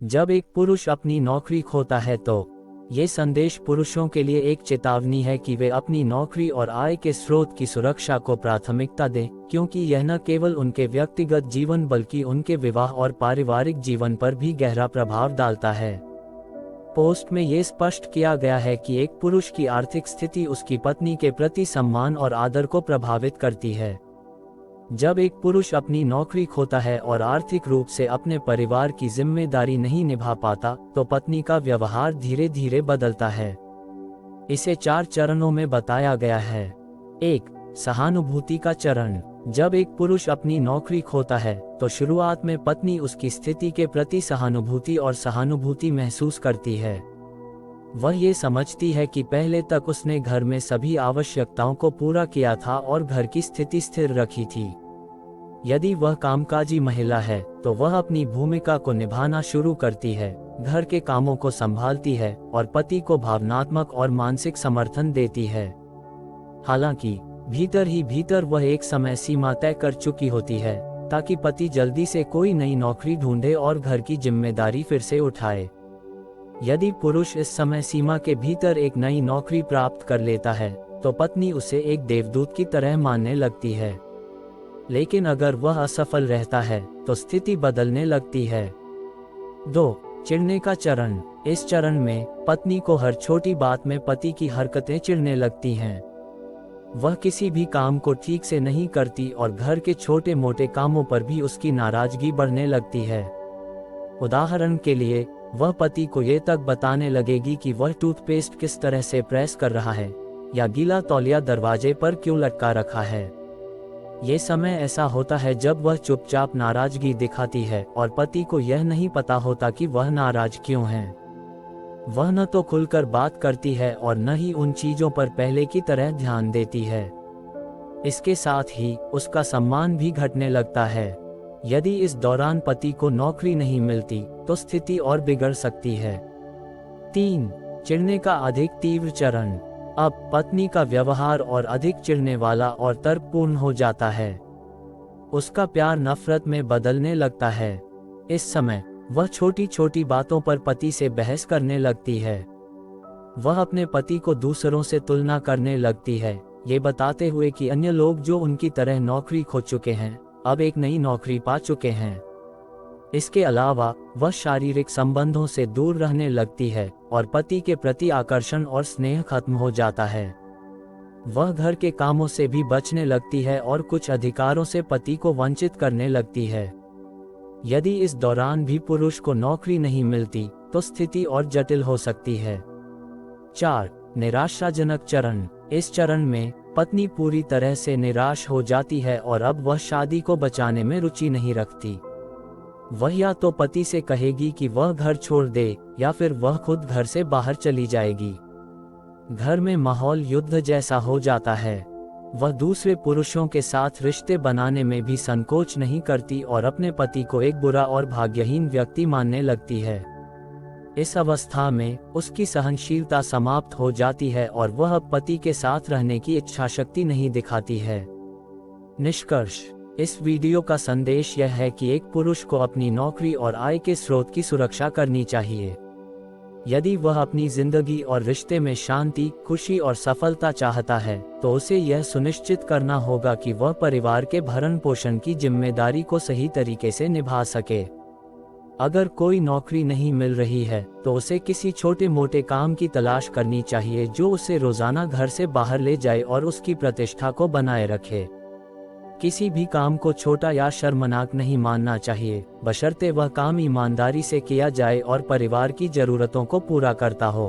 जब एक पुरुष अपनी नौकरी खोता है तो ये संदेश पुरुषों के लिए एक चेतावनी है कि वे अपनी नौकरी और आय के स्रोत की सुरक्षा को प्राथमिकता दें, क्योंकि यह न केवल उनके व्यक्तिगत जीवन बल्कि उनके विवाह और पारिवारिक जीवन पर भी गहरा प्रभाव डालता है। पोस्ट में ये स्पष्ट किया गया है कि एक पुरुष की आर्थिक स्थिति उसकी पत्नी के प्रति सम्मान और आदर को प्रभावित करती है। जब एक पुरुष अपनी नौकरी खोता है और आर्थिक रूप से अपने परिवार की जिम्मेदारी नहीं निभा पाता, तो पत्नी का व्यवहार धीरे धीरे बदलता है। इसे 4 चरणों में बताया गया है। 1. सहानुभूति का चरण। जब एक पुरुष अपनी नौकरी खोता है तो शुरुआत में पत्नी उसकी स्थिति के प्रति सहानुभूति महसूस करती है। वह ये समझती है कि पहले तक उसने घर में सभी आवश्यकताओं को पूरा किया था और घर की स्थिति स्थिर रखी थी। यदि वह कामकाजी महिला है तो वह अपनी भूमिका को निभाना शुरू करती है, घर के कामों को संभालती है और पति को भावनात्मक और मानसिक समर्थन देती है। हालांकि भीतर ही भीतर वह एक समय सीमा तय कर चुकी होती है ताकि पति जल्दी से कोई नई नौकरी ढूंढे और घर की जिम्मेदारी फिर से उठाए। यदि पुरुष इस समय सीमा के भीतर एक नई नौकरी प्राप्त कर लेता है तो पत्नी उसे एक देवदूत की तरह मानने लगती है। लेकिन अगर वह असफल रहता है तो स्थिति बदलने लगती है। 2. चिढ़ने का चरण। इस चरण में पत्नी को हर छोटी बात में पति की हरकतें चिढ़ने लगती हैं। वह किसी भी काम को ठीक से नहीं करती और घर के छोटे मोटे कामों पर भी उसकी नाराजगी बढ़ने लगती है। उदाहरण के लिए, वह पति को ये तक बताने लगेगी कि वह टूथपेस्ट किस तरह से प्रेस कर रहा है या गीला तौलिया दरवाजे पर क्यों लटका रखा है। ये समय ऐसा होता है जब वह चुपचाप नाराजगी दिखाती है और पति को यह नहीं पता होता कि वह नाराज क्यों है। वह न तो खुलकर बात करती है और न ही उन चीजों पर पहले की तरह ध्यान देती है। इसके साथ ही उसका सम्मान भी घटने लगता है। यदि इस दौरान पति को नौकरी नहीं मिलती तो स्थिति और बिगड़ सकती है। 3. चिढ़ने का अधिक तीव्र चरण। अब पत्नी का व्यवहार और अधिक चिढ़ने वाला और तर्कपूर्ण हो जाता है। उसका प्यार नफरत में बदलने लगता है। इस समय वह छोटी छोटी बातों पर पति से बहस करने लगती है। वह अपने पति को दूसरों से तुलना करने लगती है, ये बताते हुए कि अन्य लोग जो उनकी तरह नौकरी खो चुके हैं अब एक नई नौकरी पा चुके हैं। इसके अलावा वह शारीरिक संबंधों से दूर रहने लगती है और पति के प्रति आकर्षण और स्नेह खत्म हो जाता है। वह घर के कामों से भी बचने लगती है और कुछ अधिकारों से पति को वंचित करने लगती है। यदि इस दौरान भी पुरुष को नौकरी नहीं मिलती तो स्थिति और जटिल हो सकती है। 4. निराशाजनक चरण। इस चरण में पत्नी पूरी तरह से निराश हो जाती है और अब वह शादी को बचाने में रुचि नहीं रखती। वह या तो पति से कहेगी कि वह घर छोड़ दे या फिर वह खुद घर से बाहर चली जाएगी। घर में माहौल युद्ध जैसा हो जाता है। वह दूसरे पुरुषों के साथ रिश्ते बनाने में भी संकोच नहीं करती और अपने पति को एक बुरा और भाग्यहीन व्यक्ति मानने लगती है। इस अवस्था में उसकी सहनशीलता समाप्त हो जाती है और वह अब पति के साथ रहने की इच्छाशक्ति नहीं दिखाती है। निष्कर्ष। इस वीडियो का संदेश यह है कि एक पुरुष को अपनी नौकरी और आय के स्रोत की सुरक्षा करनी चाहिए। यदि वह अपनी जिंदगी और रिश्ते में शांति, खुशी और सफलता चाहता है तो उसे यह सुनिश्चित करना होगा कि वह परिवार के भरण पोषण की जिम्मेदारी को सही तरीके से निभा सके। अगर कोई नौकरी नहीं मिल रही है तो उसे किसी छोटे मोटे काम की तलाश करनी चाहिए जो उसे रोजाना घर से बाहर ले जाए और उसकी प्रतिष्ठा को बनाए रखे। किसी भी काम को छोटा या शर्मनाक नहीं मानना चाहिए, बशर्ते वह काम ईमानदारी से किया जाए और परिवार की जरूरतों को पूरा करता हो।